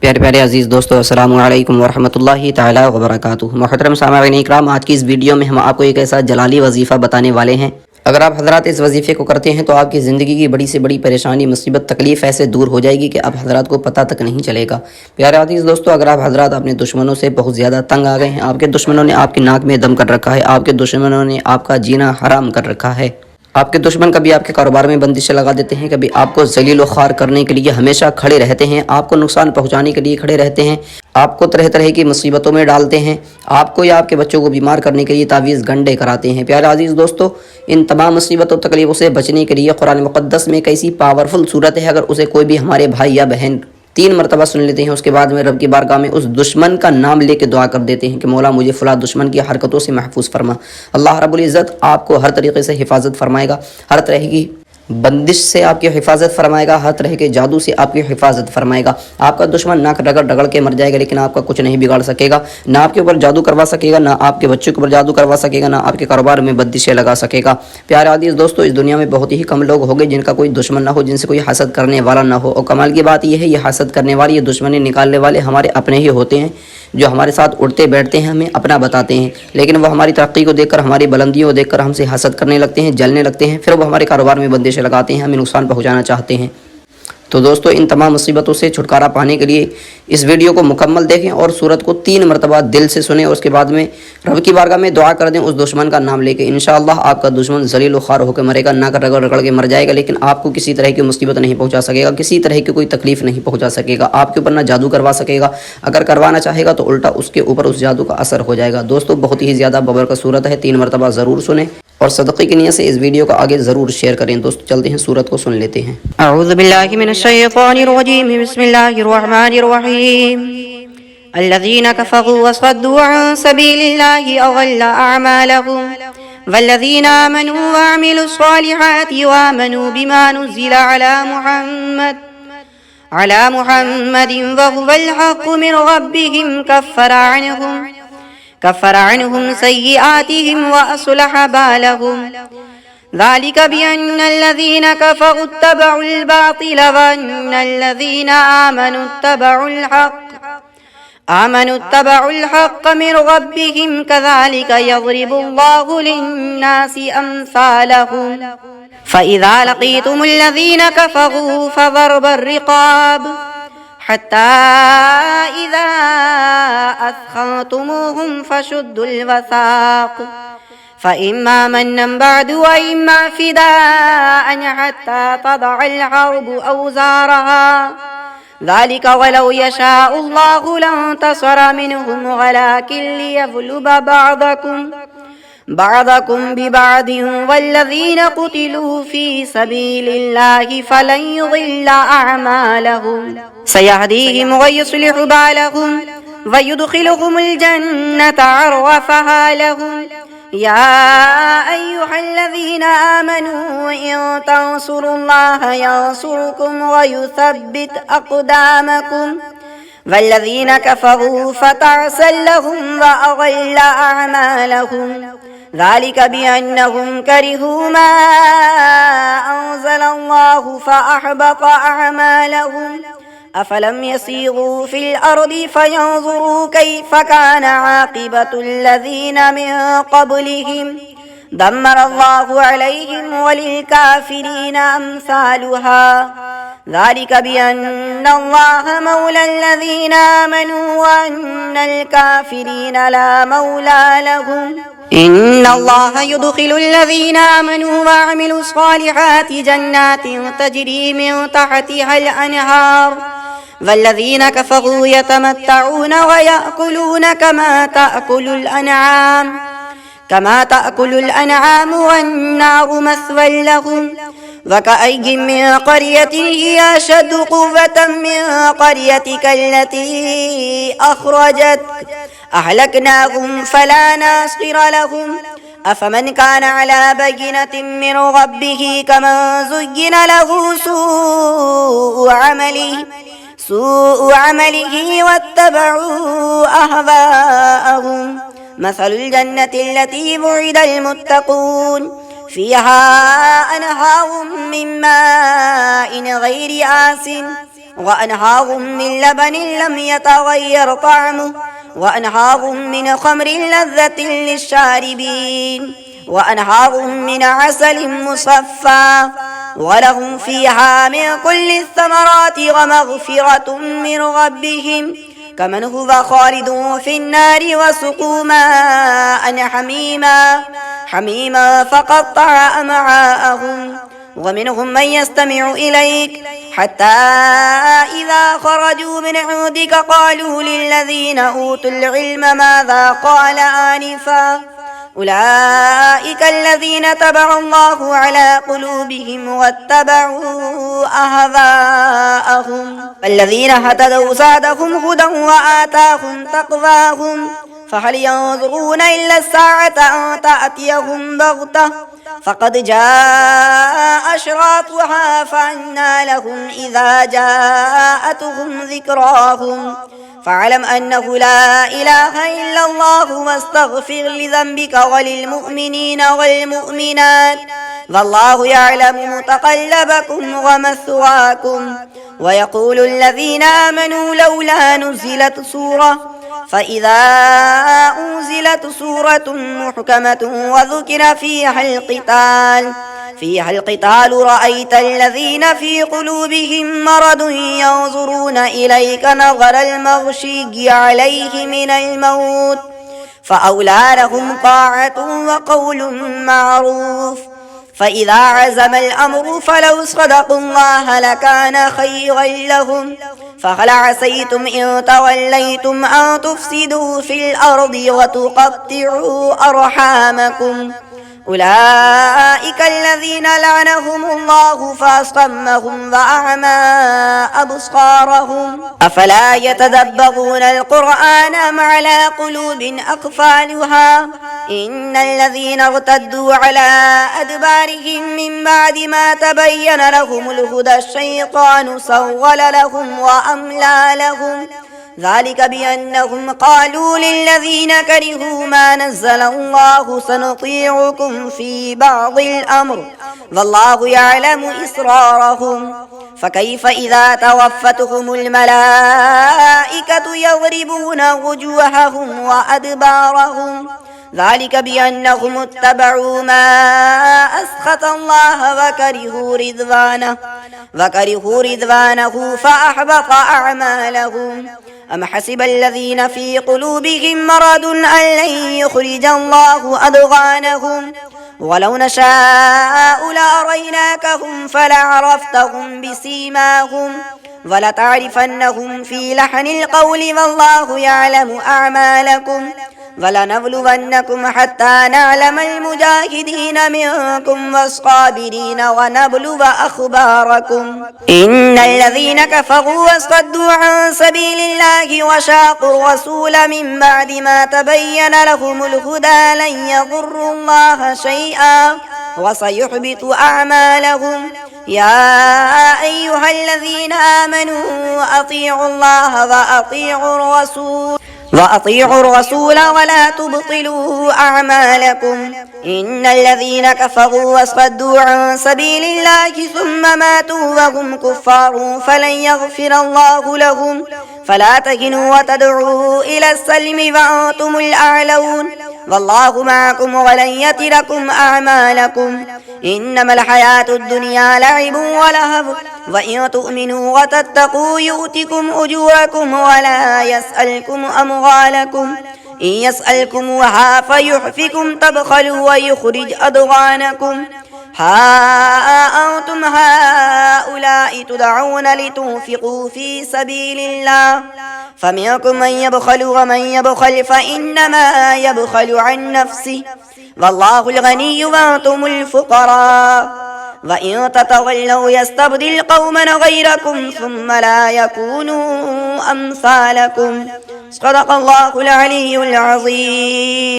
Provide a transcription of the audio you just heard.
प्यारे प्यारे अजीज़ दोस्तों, अस्सलामु अलैकुम वरहमतुल्लाहि ताला वबरकातुहू। मोहतरम सामईन इकराम, आज की इस वीडियो में हम आपको एक ऐसा जलाली वजीफ़ा बताने वाले हैं। अगर आप हज़रात इस वजीफ़े को करते हैं तो आपकी ज़िंदगी की बड़ी से बड़ी परेशानी, मुसीबत, तकलीफ़ ऐसे दूर हो जाएगी कि आप हज़रात को पता तक नहीं चलेगा। प्यारे अजीज़ दोस्तों, अगर आप हज़रात अपने दुश्मनों से बहुत ज़्यादा तंग आ गए हैं, आपके दुश्मनों ने आपकी नाक में दम कर रखा है, आपके दुश्मनों ने आपका जीना हराम कर रखा है, आपके दुश्मन कभी आपके कारोबार में बंदिशें लगा देते हैं, कभी आपको जलील व ख्वार करने के लिए हमेशा खड़े रहते हैं, आपको नुकसान पहुंचाने के लिए खड़े रहते हैं, आपको तरह तरह की मुसीबतों में डालते हैं, आपको या आपके बच्चों को बीमार करने के लिए तावीज़ गंडे कराते हैं। प्यारे अजीज़ दोस्तों, इन तमाम मुसीबतों तकलीफ़ों से बचने के लिए कुरान मुक़द्दस में एक ऐसी पावरफुल सूरत है, अगर उसे कोई भी हमारे भाई या बहन 3 मरतबा सुन लेते हैं, उसके बाद में रब की बारगाह में उस दुश्मन का नाम लेके दुआ कर देते हैं कि मौला मुझे फ़लाँ दुश्मन की हरकतों से महफूज फरमा। अल्लाह रब्बुल इज़्ज़त आपको हर तरीके से हिफाजत फरमाएगा, हर तरह की बंदिश से आपकी हिफाजत फरमाएगा, हर तरह के जादू से आपकी हिफाजत फरमाएगा। आपका दुश्मन नाक रगड़ रगड़ के मर जाएगा, लेकिन आपका कुछ नहीं बिगाड़ सकेगा। ना आपके ऊपर जादू करवा सकेगा, ना आपके बच्चों के ऊपर जादू करवा सकेगा, ना आपके कारोबार में बंदिशें लगा सकेगा। प्यारे अज़ीज़ दोस्तों, इस दुनिया में बहुत ही कम लोग होंगे जिनका कोई दुश्मन ना हो, जिनसे कोई हसद करने वाला ना हो। और कमाल की बात यह है, ये हसद करने वाले, ये दुश्मनी निकालने वाले हमारे अपने ही होते हैं, जो हमारे साथ उठते बैठते हैं, हमें अपना बताते हैं, लेकिन वो हमारी तरक्की को देखकर, हमारी बुलंदियों को देखकर हमसे हसद करने लगते हैं, जलने लगते हैं, फिर वो हमारे कारोबार में बंदिशें लगाते हैं, हमें नुकसान पहुंचाना चाहते हैं। तो दोस्तों, इन तमाम मुसीबतों से छुटकारा पाने के लिए इस वीडियो को मुकम्मल देखें और सूरत को 3 मरतबा दिल से सुने और उसके बाद में रब की बारगाह में दुआ कर दें उस दुश्मन का नाम लेके। इंशाअल्लाह आपका दुश्मन जलील व ख्वार होकर मरेगा, नाक रगड़ रगड़ के मर जाएगा, लेकिन आपको किसी तरह की मुसीबत नहीं पहुंचा सकेगा, किसी तरह की कोई तकलीफ नहीं पहुंचा सकेगा। आपके ऊपर ना जादू करवा सकेगा, अगर करवाना चाहेगा तो उल्टा उसके ऊपर उस जादू का असर हो जाएगा। दोस्तों, बहुत ही ज़्यादा बबरकत सूरत है, 3 मरतबा ज़रूर सुने और सदक़े की नियत से इस वीडियो को आगे ज़रूर शेयर करें। दोस्तों, चलते हैं सूरत को सुन लेते हैं। अऊज़ु बिल्लाहि मिनश शैतानिर रजीम, बिस्मिल्लाहिर रहमानिर रहीम। अल्लज़ीना कफ़रू वसद्दू अन सबीलिल्लाहि अज़ल्ल अअमालहुम वल्लज़ीना आमनू वअमिलुस स्वालिहाति वआमनू बिमा नुज़्ज़िला अला मुहम्मदिन वहुवल हक़्क़ु मिन रब्बिहिम कफ़्फ़र अन्हुम सय्यिआतिहिम वअस्लह बालहुम ज़ालिक बिअन्नल्लज़ीन कफ़रू इत्तबउल बातिल वअन्नल्लज़ीन आमनू इत्तबउल हक़्क़ मिन रब्बिहिम कज़ालिक यज़रिबुल्लाहु लिन्नासि अम्सालहुम फ़इज़ा लक़ीतुमुल्लज़ीन कफ़रू फ़ज़रबुर रिक़ाब हत्ता इज़ा अस्ख़न्तुमूहुम फ़शुद्दुल वसाक़ फ़इम्मा मन्नन बअदु वइम्मा फ़िदाअन हत्ता तज़अल हर्बु औज़ारहा ज़ालिक वलौ यशाअुल्लाहु लंतसर मिनहुम वलाकिन लियब्लुव बअदकुम बिबअदिन वल्लज़ीना क़ुतिलू फ़ी सबीलिल्लाहि फ़लन युज़िल्ल अअमालहुम सयहदीहिम वयुस्लिहु बालहुम वयुदखिलुहुमुल जन्नत अर्रफ़हा लहुम या अय्युहल्लज़ीना आमनू इन तंसुरुल्लाह यंसुरकुम वयुसब्बित अक़दामकुम वल्लज़ीना कफ़रू फ़तअसल लहुम वअज़ल्ल अअमालहुम ज़ालिक बिअन्नहुम करिहू मा अंज़लल्लाहु फ़अहबत अअमालहुम अफ़लम यसीरू फ़िल अर्दि फ़यंज़ुरू कैफ़ कान आक़िबतुल्लज़ीना मिन क़ब्लिहिम दम्मरल्लाहु अलैहिम वलिलकाफ़िरीन अम्सालुहा ज़ालिक बिअन्नल्लाह मौलाल्लज़ीना आमनू वअन्नल काफ़िरीन ला मौला लहुम इन्नल्लाह युदखिलुल्लज़ीना आमनू वअमिलुस स्वालिहाति जन्नातिन तजरी मिन तहतिहल अनहार वल्लज़ीना कफ़रू यतमत्तऊन वयअकुलून कमा तअकुलुल अनआम वन्नारु मस्वल लहुम वकअय्यिन मिन क़रयतिन हिय अशद्दु क़ुव्वतन मिन क़रयतिक अल्लती अख़रजतक अहलकनाहुम फला नासिर लहुम अफमन कान अला बय्यिनतिन मिन रब्बिही कमन ज़ुय्यिन लहू सूअु अमलिही वत्तबअू अहवाअहुम मसलुल जन्नति अल्लती वुइदल मुत्तक़ून फ़ीहा अनहारुम मिन माइन गैरि आसिन وأنهار من لبن لم يتغير طعمه وأنهار من خمر لذة للشاربين وأنهار من عسل مصفى ولهم فيها من كل الثمرات ومغفرة من ربهم كمن هو خالد في النار وسقوا ماء حميما فقطع أمعاءهم ومنهم من يستمع إليك حتى إذا خرجوا من عندك قالوا للذين أوتوا العلم ماذا قال آنفا أولئك الذين تبع الله على قلوبهم واتبعوا أهواءهم الذين هتدوا زادهم هدى وآتاهم تقواهم فهل ينظرون إلا الساعة أن تأتيهم بغتة فقد جاء أشراطها فأنى لهم إذا جاءتهم ذكراهم فاعلم أنه لا إله إلا الله واستغفر لذنبك وللمؤمنين والمؤمنات والله يعلم متقلبكم ومثواكم ويقول الذين آمنوا لولا نزلت سورة فإذا أنزلت سورة محكمة وذكر فيها القتال رأيت الذين في قلوبهم مرض ينظرون إليك نظر المغشي عليه من الموت فأولى لهم طاعة وقول معروف فإذا عزم الأمر فلو صدقوا الله لكان خيرا لهم فهل عسيتم إن توليتم أن تفسدوا في الأرض وتقطعوا أرحامكم أولئك الذين لعنهم الله فأصمهم وأعمى أبصارهم أفلا يتدبرون القرآن أم على قلوب أقفالها إن الذين ارتدوا على أدبارهم من بعد ما تبين لهم الهدى الشيطان سول لهم وأملى لهم ذلك بأنهم قالوا للذين كرهوا ما نزل الله سنطيعكم في بعض الأمر والله يعلم إسرارهم فكيف إذا توفتهم الملائكة يضربون وجوههم وأدبارهم ذلك بأنهم اتبعوا ما أسخط الله وكرهوا رضوانه فأحبط أعمالهم أم حسب الذين في قلوبهم مرض أن لن يخرج الله أضغانهم ولو نشاء لأريناكهم فلعرفتهم بسيماهم ولتعرفنهم في لحن القول والله يعلم أعمالكم ولنبلونكم حتى نعلم المجاهدين منكم والصابرين ونبلو أخباركم إن الذين كفروا وصدوا عن سبيل الله وشاقوا الرسول من بعد ما تبين لهم الهدى لن يضروا الله شيئا وسيحبط أعمالهم يا أيها الذين آمنوا أطيعوا الله وأطيعوا الرسول ولا تبطلوا أعمالكم إن الذين كفروا وصدوا عن سبيل الله ثم ماتوا وهم كفار فلن يغفر الله لهم فلا تهنوا وتدعوا إلى السلم وأنتم الأعلون والله معكم ولن يتركم أعمالكم إنما الحياة الدنيا لعب ولهو وإن تؤمنوا وتتقوا يؤتكم أجوركم ولا يسألكم أموالكم إن يسألكموها فيحفكم تبخلوا ويخرج أضغانكم ها أنتم هؤلاء تدعون لتنفقوا في سبيل الله فمنكم من يبخل ومن يبخل فإنما يبخل عن نفسه والله الغني وأنتم الفقراء وإن تتولوا يستبدل قوما غيركم ثم لا يكونوا أمثالكم صدق الله العلي العظيم.